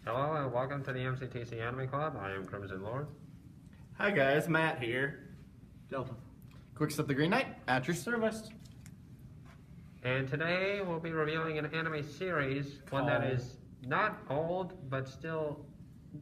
Hello and welcome to the MCTC Anime Club. I am Crimson Lord. Hi guys, Matt here. Delta. Quick Step the Green Knight, at your service. And today we'll be reviewing an anime series, one that is not old, but still,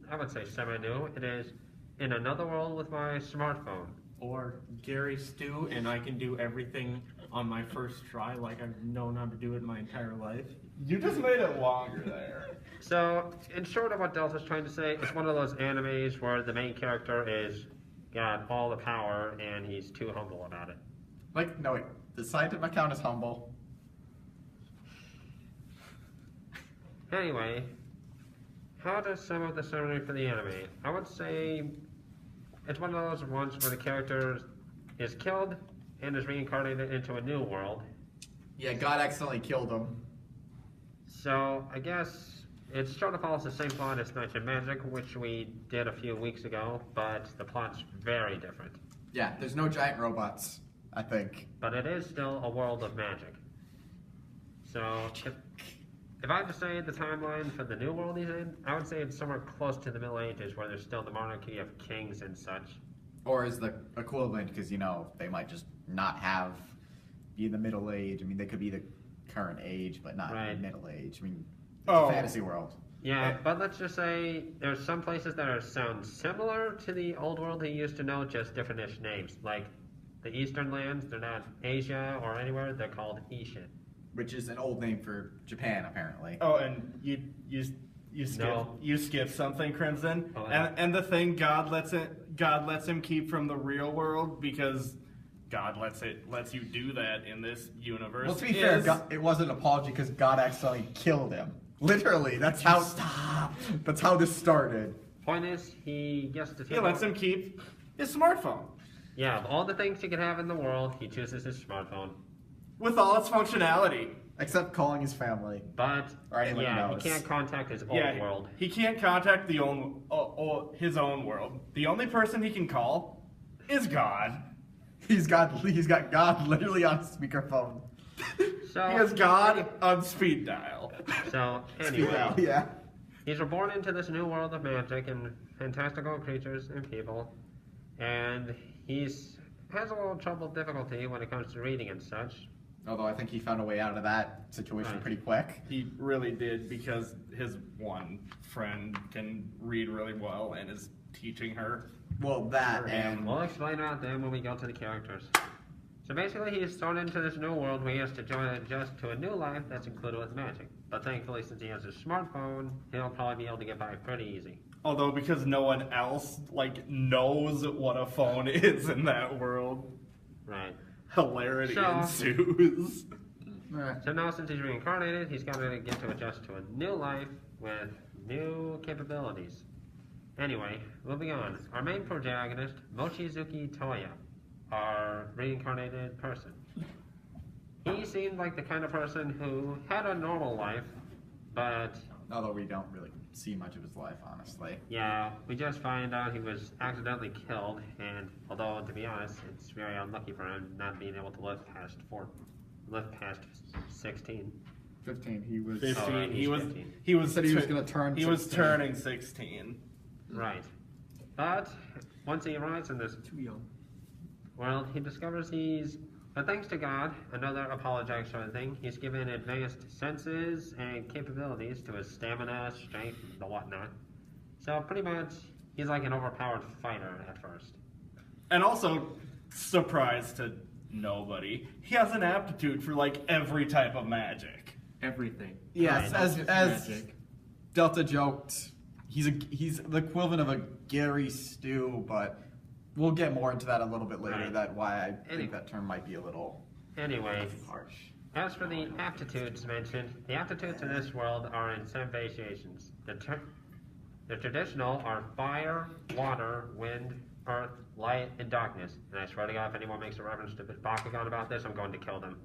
I would say semi-new. It is In Another World with My Smartphone. Or Gary Stew, and I can do everything on my first try like I've known how to do it my entire life. You just made it longer there. So, in short of what Delta's trying to say, it's one of those animes where the main character is got all the power and he's too humble about it. No wait, the scientific account is humble. Anyway, how to sum up the summary for the anime? I would say it's one of those ones where the character is killed and is reincarnated into a new world. Yeah, God accidentally killed him. So, I guess it sort of follows the same plot as Knights and Magic, which we did a few weeks ago, but the plot's very different. Yeah, there's no giant robots, I think. But it is still a world of magic. So, if I had to say the timeline for the new world he's in, I would say it's somewhere close to the Middle Ages, where there's still the monarchy of kings and such. Or is the equivalent, because, they might just not be in the Middle Age. I mean, they could be the current age, but not Right. Middle Age. I mean, it's a fantasy world. Yeah, but let's just say there's some places that sound similar to the old world he used to know, just different-ish names. Like the Eastern lands, they're not Asia or anywhere, they're called Ishin. Which is an old name for Japan, apparently. Oh, and you skip something, Crimson. Oh, yeah. And the thing God lets him keep from the real world because God lets you do that in this universe. Well, to be fair, it wasn't an apology because God accidentally killed him. Literally, that's how this started. Point is, he gets to He lets him keep his smartphone Yeah, of all the things he could have in the world, he chooses his smartphone. with all its functionality. Except calling his family. But, Or anyone yeah, knows. he can't contact his old world. He can't contact his own world. The only person he can call is God. He's got God literally on speakerphone. So, He has God on speed dial. So, anyway, Yeah. he's reborn into this new world of magic and fantastical creatures and people. And has a little difficulty when it comes to reading and such. Although I think he found a way out of that situation pretty quick. He really did because his one friend can read really well and is teaching her. Well, that and We'll explain about them when we go to the characters. So basically, he's thrown into this new world where he has to adjust to a new life that's included with magic. But thankfully, since he has his smartphone, he'll probably be able to get by pretty easy. Although because no one else knows what a phone is in that world, Right. hilarity ensues. So now, since he's reincarnated, he's got to get to adjust to a new life with new capabilities. Anyway, moving on. Our main protagonist, Mochizuki Toya, our reincarnated person. He seemed like the kind of person who had a normal life, but although we don't really see much of his life, honestly. yeah, we just find out he was accidentally killed, and although, to be honest, it's very unlucky for him not being able to live past 16. 15. He was 15. He's 15. He was said he was going to turn. He was 16. turning 16. Right. But once he arrives in this Too young. world, he discovers but thanks to God, another apologetic sort of thing, he's given advanced senses and capabilities to his stamina, strength, and the whatnot. So pretty much, he's like an overpowered fighter at first. And also, surprise to nobody, he has an aptitude for every type of magic. Everything. Yes, Right. as Magic. Delta joked, he's the equivalent of a Gary Stew, but we'll get more into that a little bit later. Right. That why I think that term might be a little Anyway, harsh. as for the aptitudes mentioned, the aptitudes in this world are in some variations. The traditional are fire, water, wind, earth, light, and darkness. And I swear to God, if anyone makes a reference to Bakugan about this, I'm going to kill them.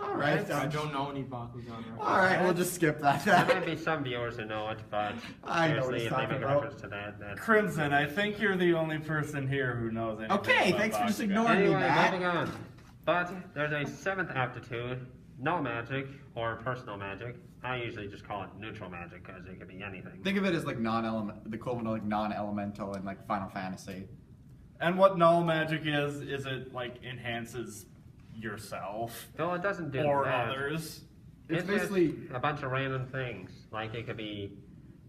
All right. I don't know any Bakugan. All right, we'll just skip that. There might be some viewers who know it, but I know what seriously, he's if they talking make a about. reference to that, that's... Crimson, I think you're the only person here who knows anything Okay, about thanks for just Bakugan. ignoring me, Anyway, Matt. moving on. But there's a seventh aptitude, no magic or personal magic. I usually just call it neutral magic because it could be anything. Think of it as like non-element, the equivalent of like non-elemental in like Final Fantasy. And what null magic is it like enhances yourself No, it doesn't do or that. others? It's It's basically just a bunch of random things. Like it could be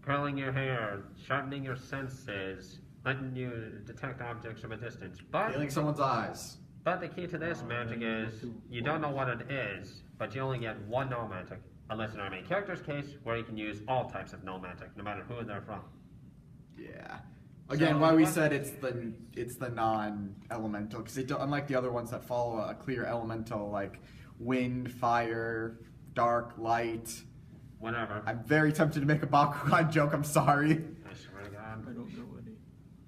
curling your hair, sharpening your senses, letting you detect objects from a distance. healing someone's eyes. But the key to this magic is you don't know what it is, but you only get one null magic. Unless in our main character's case, where you can use all types of null magic, no matter who they're from. Yeah. Again, So why we what- said it's the non-elemental because unlike the other ones that follow a clear elemental like wind, fire, dark, light. Whatever. I'm very tempted to make a Bakugan joke. I'm sorry. I swear to God. I don't know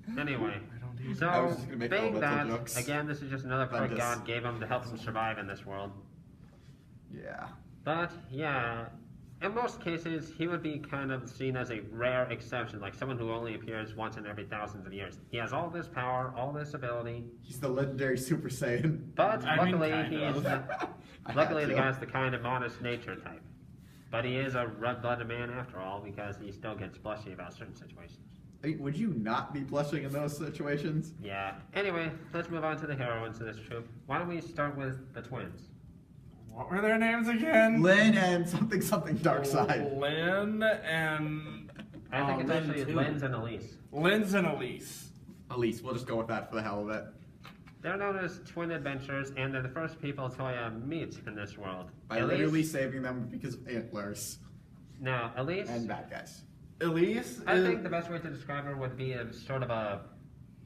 any. Anyway, I so was just gonna make being elemental that, jokes. again, this is just another perk Apprentice. God gave him to help him survive in this world. Yeah. But yeah, in most cases, he would be kind of seen as a rare exception, like someone who only appears once in every thousands of years. He has all this power, all this ability, He's the legendary Super Saiyan. but I mean, luckily kind he of. is I luckily had the to. guy's the kind of modest nature type. But he is a red-blooded man after all, because he still gets blushy about certain situations. I mean, would you not be blushing in those situations? Yeah. Anyway, let's move on to the heroines of this troop. Why don't we start with the twins? What were their names again? Lin and something dark side. Lynn and I think it's Lynn actually too. Linz and Elise. Lynn's and Elise. Elise, we'll just go with that for the hell of it. They're known as twin adventurers, and they're the first people Toya meets in this world. By literally saving them because of antlers Now, Elise, and bad guys. Elise I is, think the best way to describe her would be as sort of a.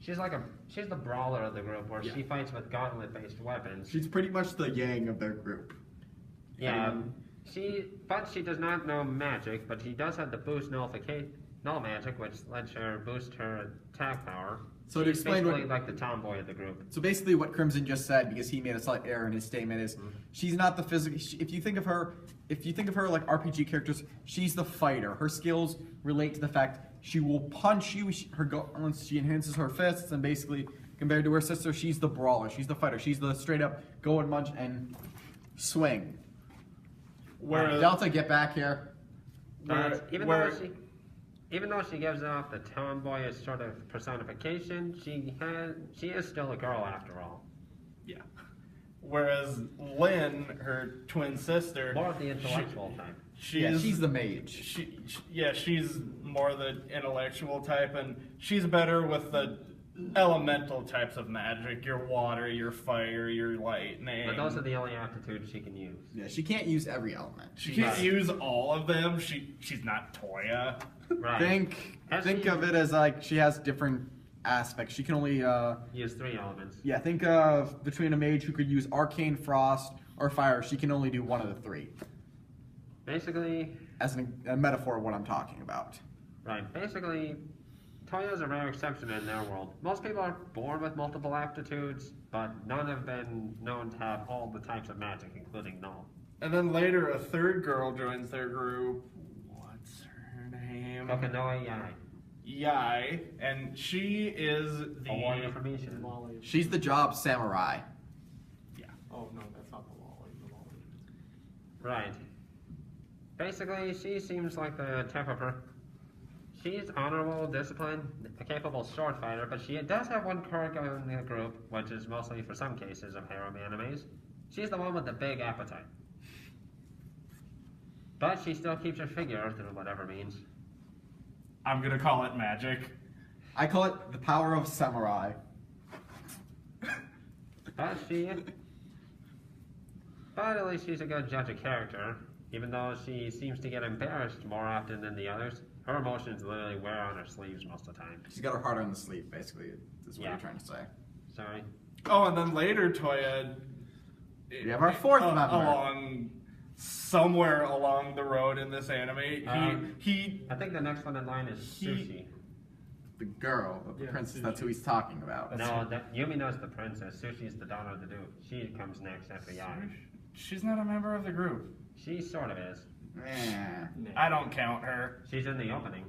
She's the brawler of the group, where she fights with gauntlet-based weapons. She's pretty much the yang of their group. Yeah, but she does not know magic, but she does have the boost null magic, which lets her boost her attack power. So to She's explain basically what- like the tomboy of the group. So basically, what Crimson just said, because he made a slight error in his statement, is she's not the physical. If you think of her like RPG characters, she's the fighter. Her skills relate to the fact she will punch you. Once she enhances her fists, and basically compared to her sister, she's the brawler. She's the fighter. She's the straight up go and munch and swing. whereas Delta, get back here. But where- even though she gives off the tomboyish sort of personification, she is still a girl after all. yeah. Whereas Lynn, her twin sister, More of the intellectual type. She's the mage. She's more the intellectual type, and she's better with the elemental types of magic. Your water, your fire, your lightning. But those are the only aptitudes she can use. Yeah, she can't use every element. She can't use all of them. She's not Toya. Right. Think Actually- of it as like she has different aspects. She can only Use 3 elements. yeah, think of between a mage who could use arcane, frost, or fire. She can only do one of the 3. Basically, As a metaphor of what I'm talking about. right. Basically, Toya's a rare exception in their world. Most people are born with multiple aptitudes, but none have been known to have all the types of magic, including null. And then later, a third girl joins their group. What's her name? Kokanoe Yai, Yai, and she is the a warrior from Ishin. Lolly. She's the job samurai. Oh no, that's not the Lolly. The Lolly. Right. Basically, she seems like the type of her. She's honorable, disciplined, a capable sword fighter, but she does have one quirk in the group, which is mostly for some cases of harem animes. She's the one with the big appetite. But she still keeps her figure through whatever means. I'm gonna call it magic. I call it the power of samurai. But at least she's a good judge of character, even though she seems to get embarrassed more often than the others. Her emotions literally wear on her sleeves most of the time. She's got her heart on the sleeve, basically, is what Yeah. you're trying to say. Sorry. Oh, and then later, Toya. We have our fourth member. Somewhere along the road in this anime, he I think the next one in line is Sushi. The girl, the Yeah, princess, Sushi. that's who he's talking about. No, Yumi knows the princess. Sushi's the daughter of the duke. She comes next after Yai. she's not a member of the group. She sort of is. Eh. I don't count her. She's in the opening.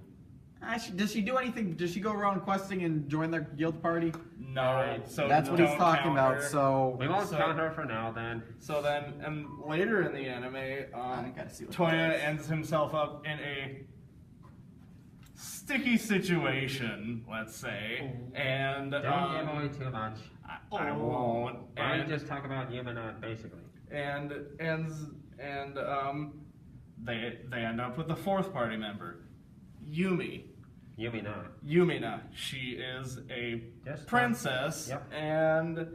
Does she do anything? Does she go around questing and join their guild party? No, Alright, so That's what he's don't talking count about. her. So We won't So- count her for now then. So then, and later in the anime, gotta see what Toya this is. ends himself up in a sticky situation, let's say, and Don't give away too much. I won't. Why don't And you just talk about Yumina basically? and they end up with the fourth party member, Yumi. Yumina. Yumina. She is a Just princess, Yep. and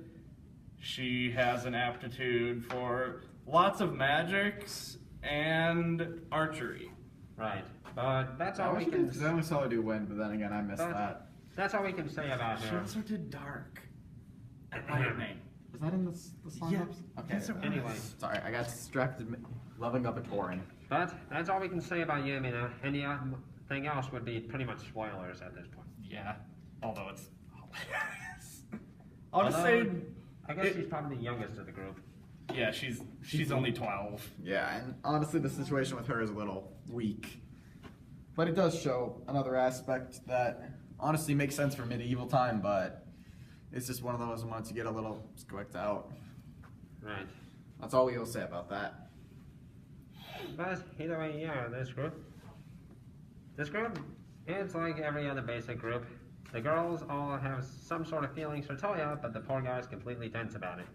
she has an aptitude for lots of magics and archery. Right. But that's all we Because I can. only saw her do wind, but then again, I missed But- that. That's all we can say about She her. also did dark. And lightning. Was that in the slime Yeah. ups? Okay. Yes, it was. Anyway. Sorry, I got distracted loving up a Torin. But that's all we can say about Yumina. Anything else would be pretty much spoilers at this point. Yeah. Although it's hilarious. I'll just say, Although, I guess it- she's probably the youngest of the group. yeah, she's only 12. Yeah, and honestly, the situation with her is a little weak. But it does show another aspect that honestly makes sense for medieval time, but it's just one of those ones you get a little squicked out. Right. That's all we will say about that. But either way, yeah, this group is like every other basic group. The girls all have some sort of feelings for Toya, but the poor guy's completely dense about it.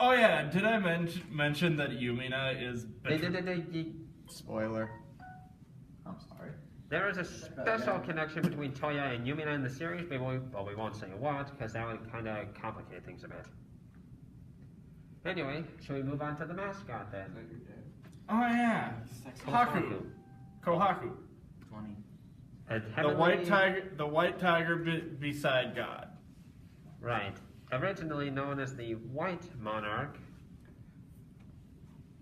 Oh yeah, did I mention that Yumina is Spoiler. I'm sorry. There is a special connection between Toya and Yumina in the series, but we won't say what, because that would kind of complicate things a bit. Anyway, shall we move on to the mascot then? Oh yeah, Haku. Kohaku. 20. And The white tiger beside God. Right. Originally known as the White Monarch,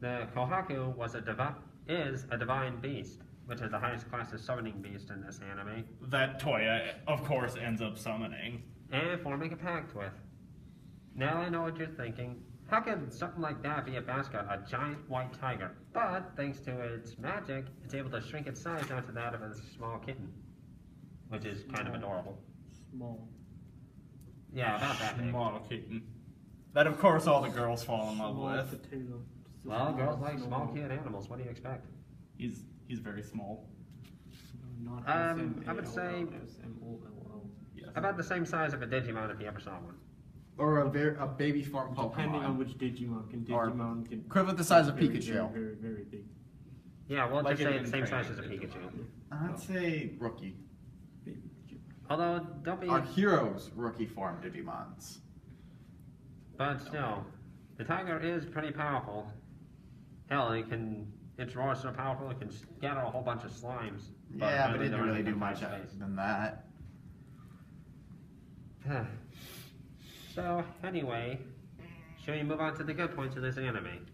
the Kohaku is a divine beast, which is the highest class of summoning beast in this anime, That Toya, of course, ends up summoning. and forming a pact with. Now I know what you're thinking. How can something like that be a mascot, a giant white tiger? But thanks to its magic, it's able to shrink its size down to that of a small kitten, which is kind of adorable. Small. Yeah, about that big. Small kitten. That, of course, all the girls fall in love Small with. potato. Well, girls like small cute animals. What do you expect? He's very small. Not I would say SMOLL. Yes. about the same size of a Digimon if you ever saw one. Or a baby form Pokemon. Depending on which Digimon Or Digimon can equivalent the size of very, Pikachu. Very, very big. Yeah, we'll Like just say an the same size as a training Pikachu. I'd say rookie. Big Pikachu. Although, don't be... Our heroes rookie form Digimons. But still, the tiger is pretty powerful. Hell, its roar is so powerful it can scatter a whole bunch of slimes. Yeah, but it they're didn't really in do the much space. than that. So, anyway, shall we move on to the good points of this anime?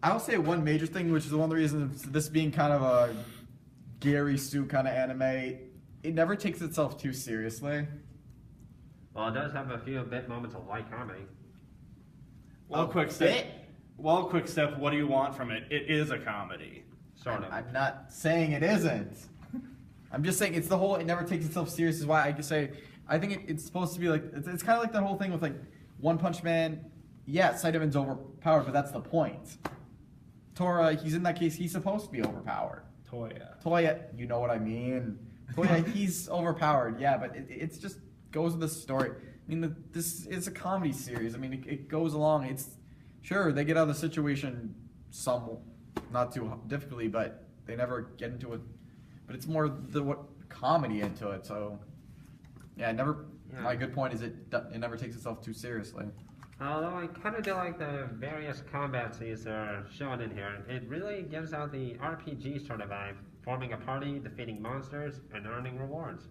I'll say one major thing, which is one of the reasons this being kind of a Gary Sue kind of anime, it never takes itself too seriously. Well, it does have a few bit moments of light comedy. Well, quick step. What do you want from it? It is a comedy. Sort of. I'm not saying it isn't. I'm just saying it's the whole. It never takes itself serious. Is why I can say I think it's supposed to be like it's kind of like that whole thing with like One Punch Man. Yeah, Saidaman's overpowered, but that's the point. Tora, he's in that case. He's supposed to be overpowered. Toya, you know what I mean. Toya, he's overpowered. Yeah, but it's just goes with the story. I mean, this is a comedy series. I mean, it goes along. It's sure they get out of the situation some not too difficultly, but they never get into it. But it's more what comedy into it. So yeah, never. Yeah. My good point is it never takes itself too seriously. Although I kind of do like the various combat scenes that are shown in here. It really gives out the RPG sort of vibe, forming a party, defeating monsters, and earning rewards.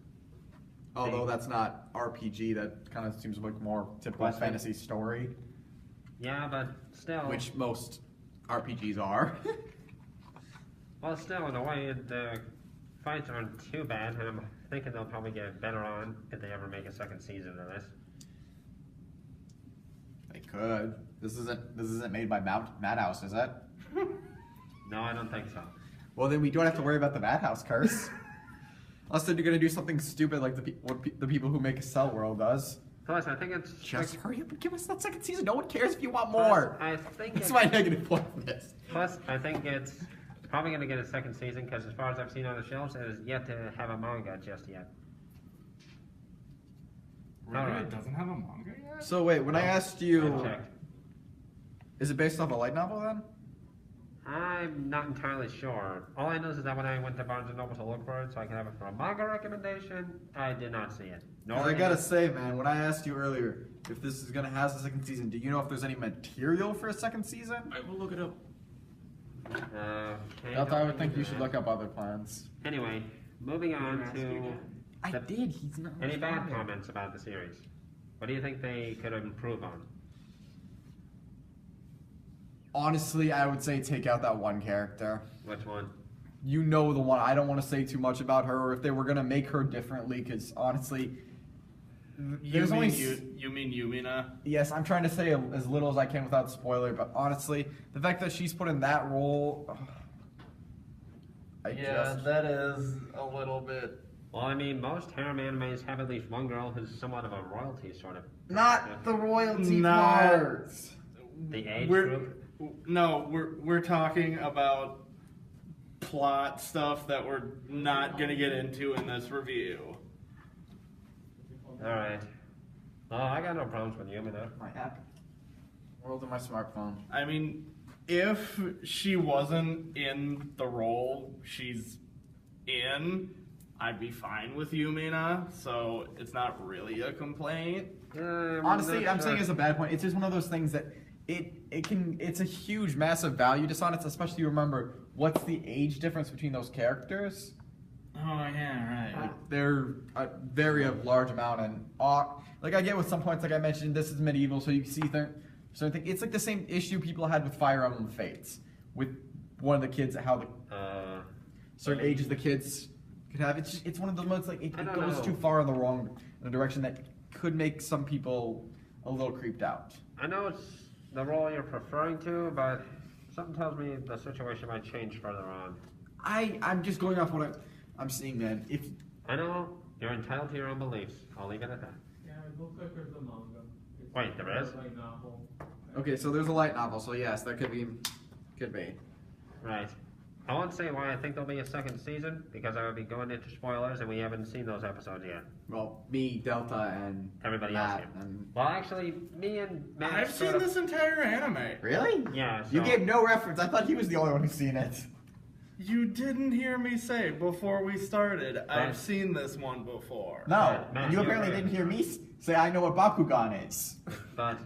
Although that's not RPG, that kind of seems like more typical Quest. fantasy story, Yeah, but still... which most RPGs are. Well, still, in a way, the fights aren't too bad, and I'm thinking they'll probably get better on if they ever make a second season of this. They could. This isn't made by Madhouse, is it? No, I don't think so. Well, then we don't have to worry about the madhouse curse. Unless they're gonna do something stupid like the people who make a Cell World does. Plus, I think it's Just hurry up and give us that second season. No one cares if you want more. I think That's it's, my negative point for this. plus, I think it's probably going to get a second season because, as far as I've seen on the shelves, it is yet to have a manga just yet. Really? Alright. It doesn't have a manga yet? So wait, when I asked I you, checked. is it based off a light novel then? I'm not entirely sure. All I know is that when I went to Barnes & Noble to look for it so I could have it for a manga recommendation, I did not see it. Nor 'Cause I did gotta say, man, when I asked you earlier if this is gonna have a second season, do you know if there's any material for a second season? I will look it up. Okay, I would think you should look up other plans. Anyway, moving on to I the- did. He's not. any bad responding. comments about the series. What do you think they could improve on? Honestly, I would say take out that one character. Which one? You know the one. I don't want to say too much about her, or if they were gonna make her differently, because honestly, there's only. You mean Yumina? Yes, I'm trying to say as little as I can without spoiler, but honestly, the fact that she's put in that role, That is a little bit. Well, I mean, most harem animes have at least one girl who's somewhat of a royalty sort of. not the royalty Not- part. The age We're group. no, we're talking about plot stuff that we're not gonna get into in this review. All right. Oh, I got no problems with Yumina. My app. World of my smartphone. I mean, if she wasn't in the role she's in, I'd be fine with Yumina, so it's not really a complaint. Honestly, I'm saying it's a bad point. It's just one of those things that it's a huge, massive value dissonance, especially you remember what's the age difference between those characters. Oh yeah, right. Like, they're a very large amount, and like I get with some points, like I mentioned, this is medieval, so you can see certain things. It's like the same issue people had with Fire Emblem Fates, with one of the kids, how the certain ages the kids could have. It's one of those moments like it I don't goes know. too far in the direction that could make some people a little creeped out. I know it's the role you're preferring to, but something tells me the situation might change further on. I'm just going off what I'm seeing, man. If I know you're entitled to your own beliefs. I'll leave it at that. Yeah, it looks like there's a manga. It's Wait, there is? a light novel. okay, so there's a light novel, so yes, that could be. Right. I won't say why I think there'll be a second season, because I would be going into spoilers and we haven't seen those episodes yet. Well, me, Delta, and Everybody Matt, else here. and Well, actually, me and Matt. I've sort seen of- this entire anime. really? Yeah, You so- gave no reference. I thought he was the only one who's seen it. You didn't hear me say before we started, Right. I've seen this one before. No, Matt, and you you're apparently right. didn't hear me say I know what Bakugan is. But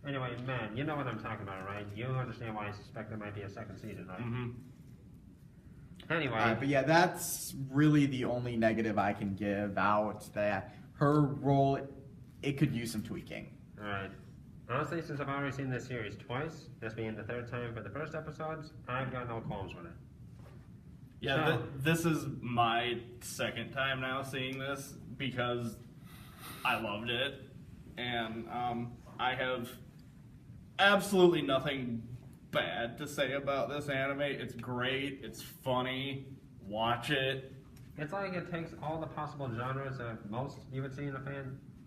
anyway, man, you know what I'm talking about, right? You understand why I suspect there might be a second season, right? Mm-hmm. Anyway, But yeah, that's really the only negative I can give out. That her role, it could use some tweaking. alright. Honestly, since I've already seen this series twice, this being the third time for the first episodes, I've got no qualms with it. Yeah, So- this is my second time now seeing this because I loved it, and I have absolutely nothing bad to say about this anime. It's great, it's funny, watch it. It's like it takes all the possible genres that most you would see in a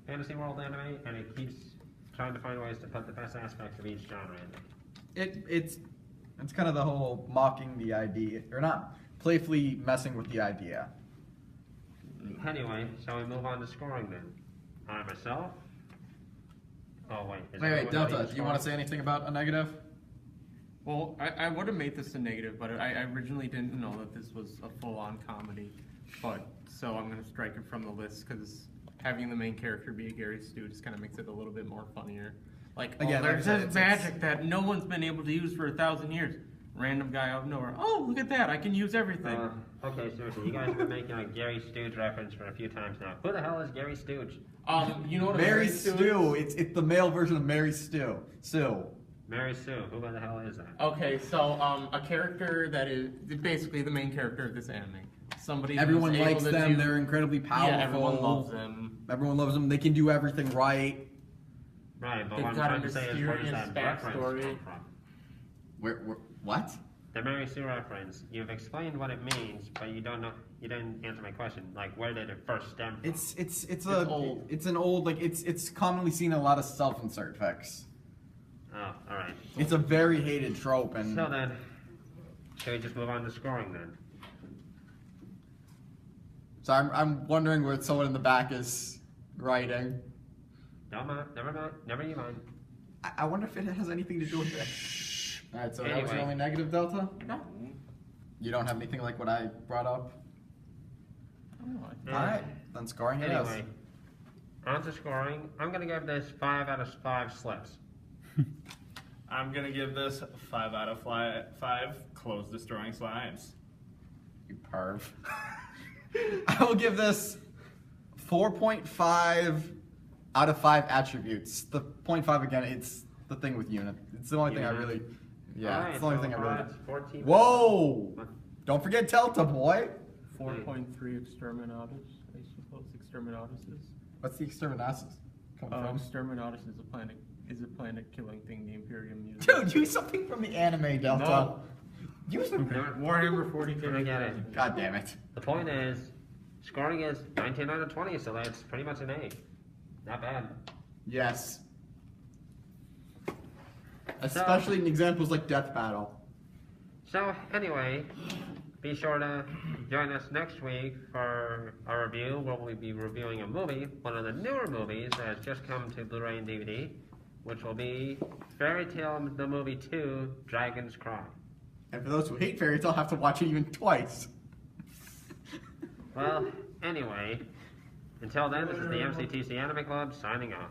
fantasy world anime, and it keeps trying to find ways to put the best aspects of each genre in it. It's kind of the whole mocking the idea, or not playfully messing with the idea. Anyway, shall we move on to scoring then? I myself. Oh wait. is Wait, everyone Delta, ready to do you want to score? say anything about a negative? Well, I would have made this a negative, but I originally didn't know that this was a full-on comedy. But so I'm gonna strike it from the list because having the main character be a Gary Stu just kind of makes it a little bit more funnier. Like, Again, there's like I this said, magic that no one's been able to use for 1,000 years. Random guy out of nowhere. Oh, look at that! I can use everything. Okay, seriously, you guys have been making a Gary Stooge reference for a few times now. Who the hell is Gary Stooge? You know what a Mary Stu is? Stew. It's the male version of Mary Stew. Sue. Mary Sue. Who the hell is that? Okay, so a character that is basically the main character of this anime. Somebody who's Everyone able likes to them. do- They're incredibly powerful. Yeah, everyone loves them. Everyone loves them. They can do everything right. Right, but They've what I'm got a trying to say is where does mysterious that reference backstory. come from? Where what? the Mary Sue reference. You've explained what it means, but you don't know. You didn't answer my question. Like, where did it first stem from? It's an old like it's commonly seen in a lot of self-insert fics. Oh, all right. It's a very hated trope, and So then, shall we just move on to scoring then? so I'm wondering where someone in the back is writing. No, never mind. Never you mind. I wonder if it has anything to do with it. All right, so that was your Anyway. only negative, Delta? No. You don't have anything like what I brought up? Oh, All right, then scoring it is. Anyway, on to scoring. I'm gonna give this 5 out of 5 slips. I'm gonna give this 5 out of 5 clothes destroying slides. You perv. I will give this 4.5 out of 5 attributes. The 0.5 again, it's the thing with unit. It's the only thing I Unit. really. Yeah, Alright, it's the only so thing I really. that's 14. Whoa! Don't forget Delta, boy. 4.3 exterminatus. I suppose exterminatus is. What's the exterminatus come from? Exterminatus is a planet-killing thing the Imperium uses. Dude, use something from the anime, Delta. No. Use them. Warhammer 40K. I get it. God damn it. The point is, scoring is 19 out of 20, so that's pretty much an A. Not bad. Yes. Especially in examples like Death Battle. So, anyway, be sure to join us next week for our review, where we'll be reviewing a movie, one of the newer movies that has just come to Blu-ray and DVD, which will be Fairy Tale the Movie 2, Dragon's Cry. And for those who hate fairy tale, have to watch it even twice. Well, anyway, until then, this is the MCTC Anime Club signing off.